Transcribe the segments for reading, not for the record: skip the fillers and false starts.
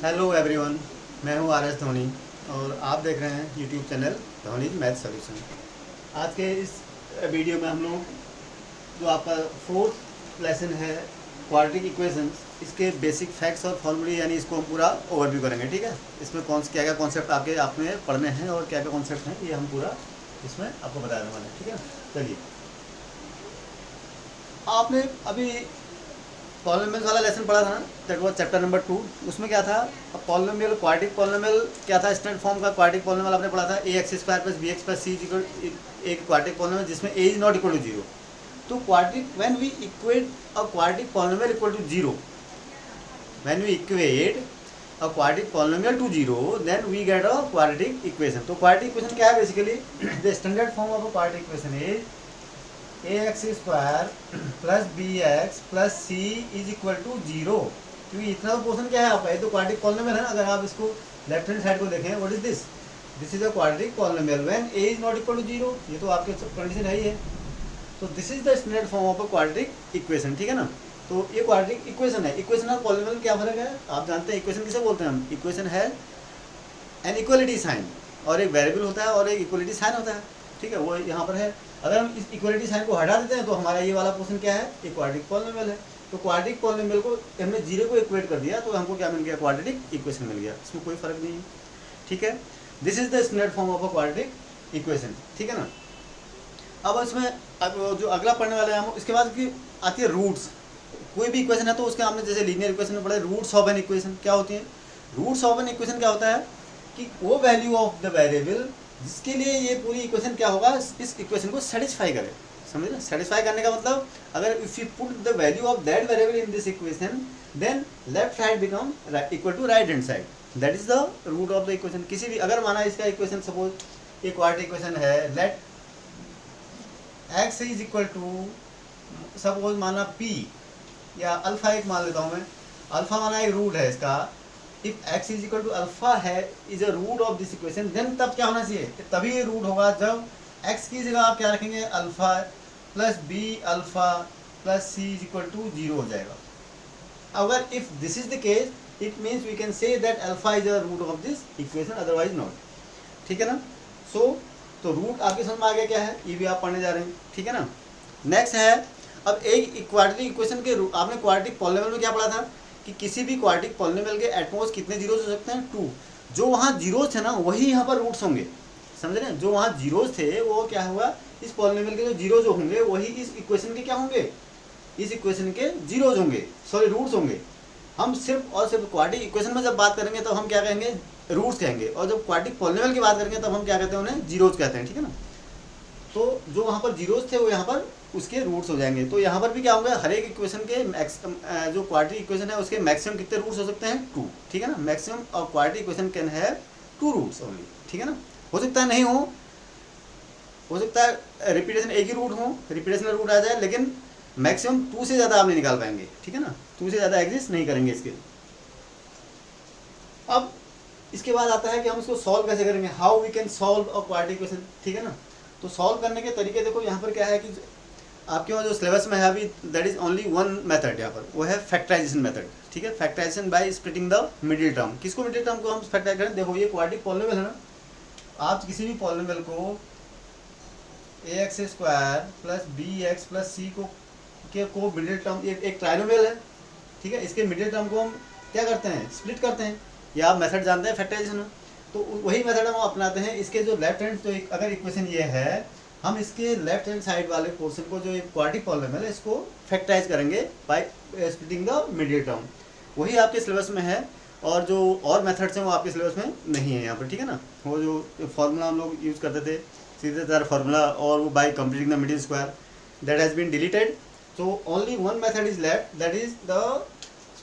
Hello everyone, मैं हूं R S Dhoni और आप देख रहे हैं YouTube channel Dhoni math solution. आज के इस वीडियो में हम लोग जो आपका फोर्थ लेसन है क्वाड्रेटिक इक्वेशंस, इसके बेसिक फैक्ट्स और फॉर्मूले यानी इसको हम पूरा ओवरव्यू करेंगे। ठीक है, इसमें क्या क्या कॉन्सेप्ट आप में पढ़ने हैं और क्या क्या कॉन्सेप्ट हैं ये हम पूरा इसमें आपको बताने वाले हैं। ठीक है, चलिए आपने अभी पॉलिनोमियल वाला लेसन पढ़ा था ना, दैट वाज चैप्टर नंबर 2। उसमें क्या था, पॉलिनोमियल क्वाड्रेटिक पॉलिनोमियल क्या था, स्टैंडर्ड फॉर्म का क्वाड्रेटिक पॉलिनोमियल आपने पढ़ा था a x square plus b x plus c equal एक क्वाड्रेटिक पॉलिनोमियल जिसमें a is not equal to zero. तो quadratic when we equate a quadratic polynomial equal to zero, when we equate a quadratic polynomial to zero then we get a quadratic equation. तो quadratic equation क्या है, basically the standard form of a quadratic equation is a x square plus b x plus c is equal to zero. क्योंकि इतना portion क्या है आपका, ये तो क्वाड्रेटिक पॉलिनोमियल है ना। अगर आप इसको लेफ्ट हैंड साइड को देखें, what is this, this is a quadratic polynomial when a is not equal to zero. ये तो आपके कंडीशन है ही है। तो this is the standard form of a quadratic equation. ठीक है ना, तो ये क्वाड्रेटिक इक्वेशन है। इक्वेशन और पॉलिनोमियल क्या फर्क है, आप जानते हैं इक्वेशन किसे बोलते हैं हम। इक्वेशन है एन इक्वलिटी साइन, और एक वेरिएबल होता है और एक इक्वलिटी साइन होता है। ठीक है, वो यहाँ पर है। अगर हम इस इक्वलिटी साइन को हटा देते हैं तो हमारा ये वाला पोर्शन क्या है, एक क्वाड्रेटिक पॉलिनोमियल है। तो क्वाड्रेटिक पॉलिनोमियल को हमने जीरो को इक्वेट कर दिया तो हमको क्या मिल गया, क्वाड्रेटिक इक्वेशन मिल गया। इसमें कोई फर्क नहीं है। ठीक है, this is the standard form of a quadratic equation. ठीक है ना। अब इसमें अब जो अगला पढ़ने वाले हैं हम, इसके बाद की आती है रूट्स। कोई भी इक्वेशन है तो उसके हमने जैसे लीनियर इक्वेशन में पढ़े रूट्स ऑफ एन इक्वेशन क्या होती है। रूट्स ऑफ एन इक्वेशन क्या होता है कि वो वैल्यू ऑफ द वेरिएबल जिसके लिए ये पूरी इक्वेशन क्या होगा, इस इक्वेशन को सेटिस्फाई करे। समझे ना, सेटिस्फाई करने का मतलब, अगर if you put the value of that variable in this equation then left side become equal to right hand side, that is the root of the equation. किसी भी, अगर माना इसका इक्वेशन सपोज एक क्वाड्रेटिक इक्वेशन है, let x is equal to suppose माना p या alpha, एक मान लेता हूँ मैं, अल्फा माना एक रूट है इसका। If x is equal to alpha है is a root of this equation, then तब क्या होना चाहिए, तभी ये रूट होगा जब x की जगह आप क्या रखेंगे, alpha plus b alpha plus c is equal to zero हो जाएगा। अगर if this is the case it means we can say that alpha is a root of this equation, otherwise not. ठीक है ना। सो तो रूट आपके समझ में आ गया क्या है, ये भी आप पढ़ने जा रहे हैं। ठीक है ना। नेक्स्ट है, अब एक क्वाड्रेटिक इक्वेशन के आपने क्वाड्रेटिक पॉलिनोमियल में क्या पढ़ा था कि किसी भी क्वाड्रेटिक पॉलिनोमियल के एट मोस्ट कितने जीरोस हो सकते हैं, 2। जो वहाँ जीरोस थे ना वही यहाँ पर रूट्स होंगे। समझ रहे हैं, जो वहाँ जीरोस थे वो क्या हुआ, इस पॉलिनोमियल के जो जीरो जो होंगे वही इस इक्वेशन के क्या होंगे, इस इक्वेशन के जीरोज होंगे, सॉरी रूट्स होंगे। हम सिर्फ और सिर्फ क्वाड्रेटिक इक्वेशन में जब बात करेंगे तब हम क्या कहेंगे, रूट्स कहेंगे, और जब क्वाड्रेटिक पॉलिनोमियल की बात करेंगे तब हम क्या कहते हैं, उन्हें जीरोज कहते हैं। ठीक है ना। तो जो वहाँ पर जीरोस थे वो यहाँ पर उसके रूट्स हो जाएंगे। तो यहाँ पर भी क्या होगा, हर एक इक्वेशन के जो क्वाड्रेटिक इक्वेशन है उसके मैक्सिमम कितने रूट्स हो सकते हैं, 2। ठीक है ना, maximum of quadratic equation can है 2 रूट्स ओनली। ठीक है ना, हो सकता है नहीं हो सकता है रिपीटेशन एक ही रूट हो, रिपीटेशन रूट आ जाए, लेकिन मैक्सिमम 2 से ज़्यादा आप नहीं निकाल पाएंगे। ठीक है ना, 2 से ज़्यादा एग्जिस्ट नहीं करेंगे इसके। अब इसके बाद आता है कि हम इसको सॉल्व कैसे करेंगे, how we can solve a quadratic equation. ठीक है ना, तो सॉल्व करने के तरीके देखो, यहाँ पर क्या है कि आपके वहाँ जो सिलेबस में है अभी, that is only one method यहाँ पर, वो है फैक्टराइजेशन मेथड। ठीक है, factorisation by splitting the middle term. किसको मिडिल टर्म को हम फैक्टराइज करें, देखो ये क्वाड्रेटिक पॉलिनोमियल है ना, आप किसी भी पॉलिनोमियल को a x square plus b x plus c को मिडिल टर्म, एक ट्राइनोमियल है। ठीक है, इसके मिडिल टर्म को हम क्या करते हैं, स्प्लिट करते हैं। या आप मेथड जानते हैं फैक्टराइजेशन में, तो वही मेथड हम अपनाते हैं। इसके जो लेफ्ट हैंड, तो अगर इक्वेशन ये है, हम इसके लेफ्ट हैंड साइड वाले पोर्शन को जो एक क्वाड्रेटिक पॉलिनोमियल है इसको फैक्टराइज करेंगे bye splitting the middle term. वही आपके सिलेबस में है, और जो और मेथड्स हैं वो आपके सिलेबस में नहीं है यहाँ पर। ठीक है ना, वो जो फॉर्मूला हम लोग यूज़ करते थे सीधे तरह फार्मूला, और वो by completing the middle square, that has been deleted. So only one method is left, that is the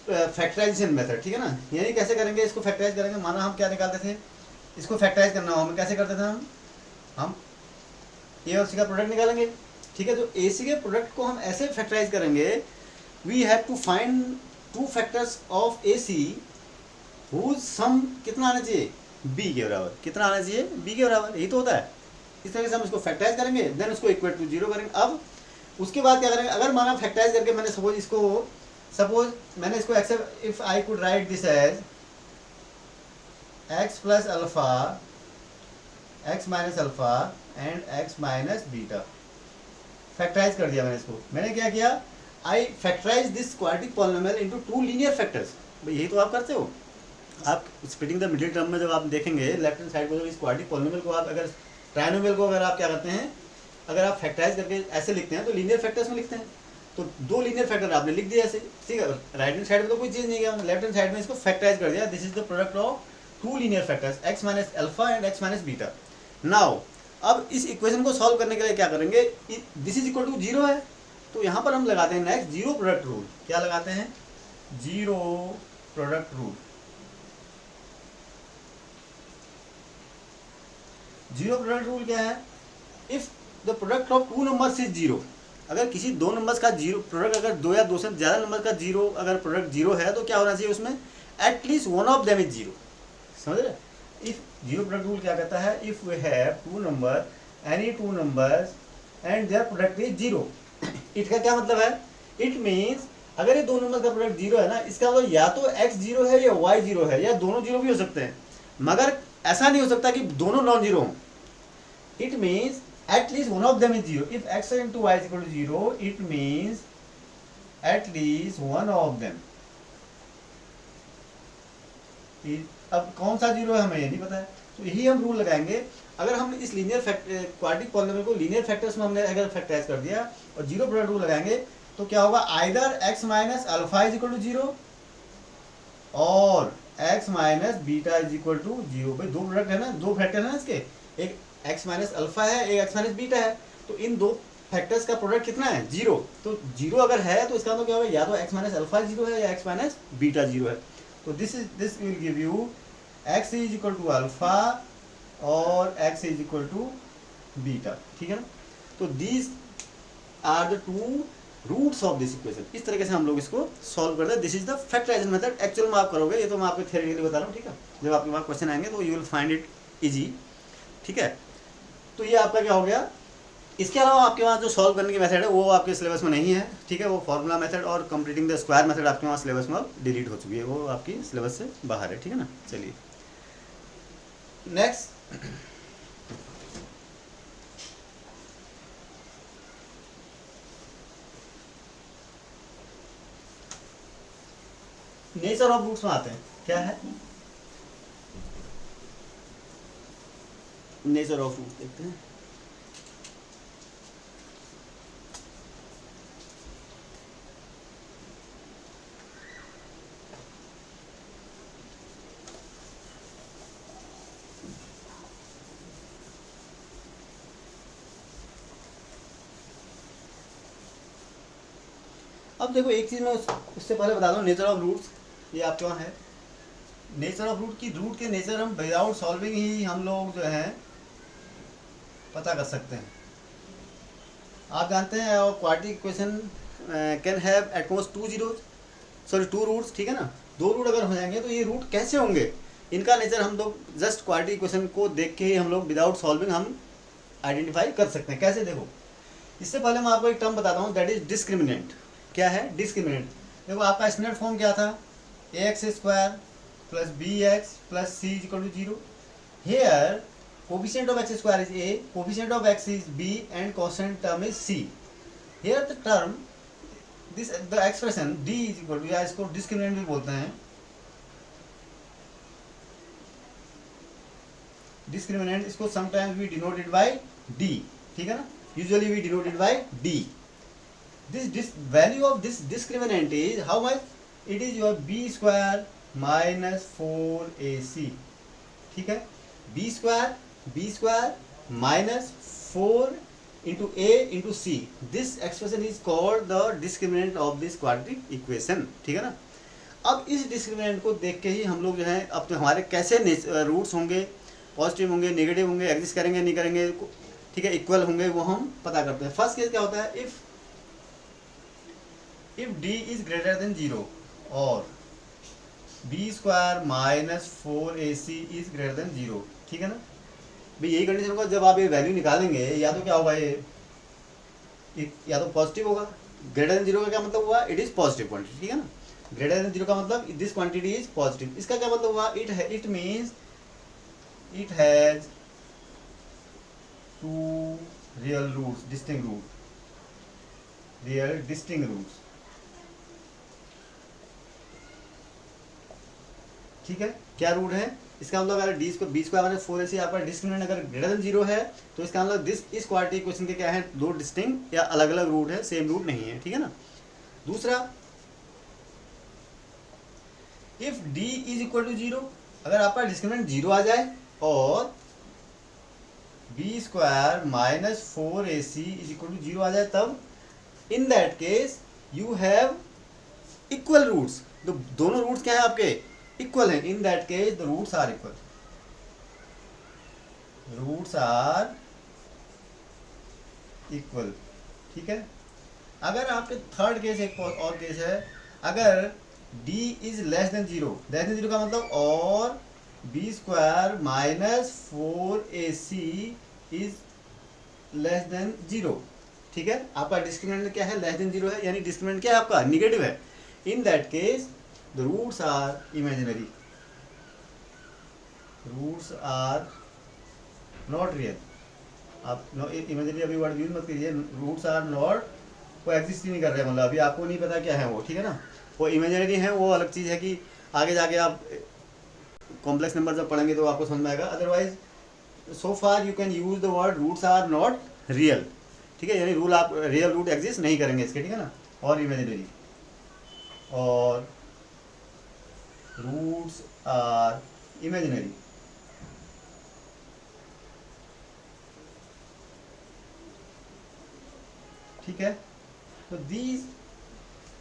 factorisation method. ठीक है ना, यानी कैसे करेंगे इसको फैक्टराइज करेंगे, माना हम क्या निकालते थे, इसको फैक्टराइज करना हो, हम कैसे करते थे, हम ए और सी का प्रोडक्ट निकालेंगे। ठीक है, तो ए सी के प्रोडक्ट को हम ऐसे फैक्टराइज करेंगे, we have to find 2 factors of a c whose sum कितना आना चाहिए, बी के बराबर। कितना आना चाहिए, बी के बराबर, यही तो होता है। इस तरह से हम इसको फैक्टराइज करेंगे, देन उसको इक्वल टू 0 करेंगे। अब उसके बाद क्या करेंगे, अगर माना फैक्टराइज करके मैंने सपोज मैंने इसको accept, if I could write this as x plus alpha, x minus alpha and x minus beta. Factorize कर दिया मैंने इसको। मैंने क्या किया, I factorize this quadratic polynomial into two linear factors. भाई यही तो आप करते हो। आप स्प्लिटिंग द मिडिल टर्म में जब आप देखेंगे लेफ्ट हैंड साइड को, इस क्वाड्रेटिक पॉलिनोमियल को आप अगर ट्राइनोमियल को अगर आप क्या करते हैं, अगर आप फैक्टराइज करके ऐसे लिखते हैं तो लीनियर फैक्टर्स में लिखते हैं। तो दो लीनियर फैक्टर आपने लिख दिया ऐसे, ठीक है। राइट हैंड साइड में तो कोई चीज़ नहीं किया, लेफ्ट हैंड साइड में इसको फैक्टराइज कर दिया। This is the product of two linear factors x minus alpha and x minus beta. Now अब इस इक्वेशन को सॉल्व करने के लिए क्या करेंगे, this is equal to zero है, तो यहाँ पर हम लगाते हैं नेक्स्ट जीरो प्रोडक्ट रूल। क्या लगाते हैं, zero product rule. Zero product rule क्या है, if the product of two numbers is zero, अगर किसी दो नंबर्स का जीरो प्रोडक्ट, अगर दो या दो से ज़्यादा नंबर का जीरो अगर प्रोडक्ट जीरो है तो क्या होना चाहिए उसमें, at least one of them is zero. समझ रहे, इफ जीरो प्रोडक्ट रूल क्या कहता है, if we have two number, any two numbers and their product is zero, it का क्या मतलब है, इट मीन्स अगर ये दो नंबर का प्रोडक्ट जीरो है ना, इसका मतलब या तो एक्स जीरो है या वाई जीरो है, या दोनों जीरो भी हो सकते हैं, मगर ऐसा नहीं हो सकता कि दोनों नॉन जीरो हों। It means at least one of them is zero. If x into y is equal to zero, it means at least one of them is, अब कौन सा जीरो है हमें ये नहीं पता है, तो यही हम रूल लगाएंगे। अगर हम इस लीनियर क्वाड्रेटिक पॉलिनोमियल को लीनियर फैक्टर्स में हमने अगर फैक्टराइज कर दिया और जीरो प्रोडक्ट रूल लगाएंगे तो क्या होगा, either x minus alpha is equal to zero और x minus beta is equal to zero. भाई दो प्रोडक्ट है ना, दो फैक्टर है ना इसके, एक x माइनस अल्फा है, एक x माइनस बीटा है, तो इन दो फैक्टर्स का प्रोडक्ट कितना है, जीरो। तो जीरो अगर है तो इसका मतलब क्या होगा, या तो x माइनस अल्फा जीरो है या x माइनस बीटा जीरो है। तो this will give you x is equal to alpha और x is equal to beta, ठीक है ना। तो these are the two roots of this equation. इस तरीके से हम लोग इसको सॉल्व करते हैं। This is the factorisation method. Actual में आप करोगे, ये तो मैं आपको थ्योरेटिकली बता रहा हूँ, ठीक है। जब आपके पास क्वेश्चन आएंगे तो you will find it easy, ठीक है। तो ये आपका क्या हो गया। इसके अलावा आपके पास जो सॉल्व करने की मेथड है वो आपके सिलेबस में नहीं है, ठीक है। वो फार्मूला मेथड और कंप्लीटिंग द स्क्वायर मेथड आपके वहाँ सिलेबस में डिलीट हो चुकी है, वो आपकी सिलेबस से बाहर है, ठीक है ना। चलिए नेक्स्ट, नेचर ऑफ रूट्स में आते हैं। क्या है नेचर ऑफ रूट, देखते हैं। अब देखो एक चीज़ मैं उससे पहले बता दूं, नेचर ऑफ रूट्स ये आपके वहाँ है। नेचर ऑफ रूट की, रूट के नेचर हम विदाउट सॉल्विंग ही हम लोग जो है पता कर सकते हैं। आप जानते हैं quadratic equation can have at most two zeros, sorry two roots, ठीक है ना। दो रूट अगर हो जाएंगे तो ये रूट कैसे होंगे, इनका नेचर हम लोग जस्ट क्वाड्रेटिक इक्वेशन को देख के ही हम लोग विदाउट सॉल्विंग हम आइडेंटिफाई कर सकते हैं। कैसे, देखो इससे पहले मैं आपको एक टर्म बताता हूँ, दैट इज डिस्क्रिमिनेंट। क्या है डिस्क्रिमिनेंट, देखो आपका स्टैंडर्ड फॉर्म क्या था, ax square plus bx plus c is equal to zero. Here coefficient of x square is a, coefficient of x is b and constant term is c। Here the term this the expression d is equal to, या इसको discriminant भी बोलते हैं। Discriminant इसको sometimes we denoted by d, ठीक है ना, usually we denoted by d। this value of this discriminant is how much, it is your b square minus 4ac, ठीक है। b square minus 4 into a into c, this expression is called the discriminant of this quadratic equation, ठीक है ना। अब इस discriminant को देख के ही हम लोग जो है अब तो हमारे कैसे रूट्स होंगे, पॉजिटिव होंगे, नेगेटिव होंगे, एग्जिस्ट करेंगे नहीं करेंगे, ठीक है, इक्वल होंगे, वो हम पता करते हैं। फर्स्ट केस क्या होता है, if d is greater than 0 और b square minus 4ac is greater than 0, ठीक है ना। भाई यही कंडीशन होगा, जब आप ये वैल्यू निकालेंगे या तो क्या होगा, ये या तो पॉजिटिव होगा। ग्रेटर देन 0 का क्या मतलब हुआ, इट इज पॉजिटिव क्वांटिटी, ठीक है ना। ग्रेटर देन 0 का मतलब दिस क्वांटिटी इज पॉजिटिव। इसका क्या मतलब हुआ, it means it has two real roots, distinct roots. ठीक है, क्या रूट है इसका मतलब, अगर D square B square minus 4ac आपका डिस्क्रिमिनेंट अगर ग्रेटर देन 0 है तो इसका मतलब इस क्वाड्रेटिक इक्वेशन के क्या है, दो डिस्टिंक्ट या अलग अलग रूट है, सेम रूट नहीं है, ठीक है ना। दूसरा, if d is equal to 0, अगर आपका डिस्क्रिमिनेंट 0 आ जाए और B square minus 4ac is equal to 0 आ जाए, तब in that case you have equal roots. तो दोनों रूट्स क्या है आपके, इक्वल है। In that case the roots are equal, ठीक है। अगर आपके थर्ड केस, एक और केस है, अगर d इज लेस देन 0 का मतलब और B square minus 4ac is less than 0, ठीक है। आपका डिस्क्रिमिनेंट क्या है, लेस देन 0 है, यानी डिस्क्रिमिनेंट क्या है आपका, निगेटिव है। In that case the roots are imaginary, roots are not real. आप इमेजिनरी अभी वर्ड यूज मत कीजिए, रूट्स आर नॉट, वो एग्जिस्ट ही नहीं कर रहे, मतलब अभी आपको नहीं पता क्या है वो, ठीक है ना। वो इमेजिनरी है, वो अलग चीज़ है कि आगे जाके आप कॉम्प्लेक्स नंबर जब पढ़ेंगे तो आपको समझ में आएगा। Otherwise so far you can use the word roots are not real, ठीक है, यानी रूल आप रियल रूट एग्जिस्ट नहीं करेंगे इसके, ठीक है ना। और इमेजिनरी, और रूट्स आर इमेजिनरी, ठीक है। तो these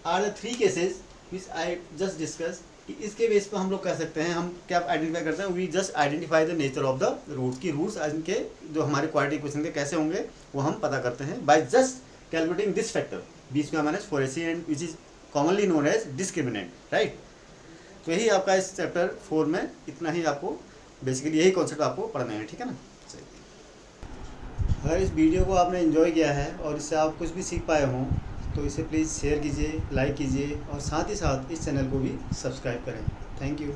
are the 3 cases which I just discuss. इसके बेस पर हम लोग कह सकते हैं, हम क्या आइडेंटिफाई करते हैं, we just identify the nature of the roots, की रूट्स इनके जो हमारे क्वाड्रेटिक इक्वेशन के कैसे होंगे वो हम पता करते हैं by just calculating this factor B square minus 4ac and which is commonly known as discriminant, right. तो यही आपका इस चैप्टर 4 में इतना ही, आपको बेसिकली यही कॉन्सेप्ट आपको पढ़ना है, ठीक है ना। अगर इस वीडियो को आपने एंजॉय किया है और इससे आप कुछ भी सीख पाए हों तो इसे प्लीज़ शेयर कीजिए, लाइक कीजिए और साथ ही साथ इस चैनल को भी सब्सक्राइब करें। Thank you.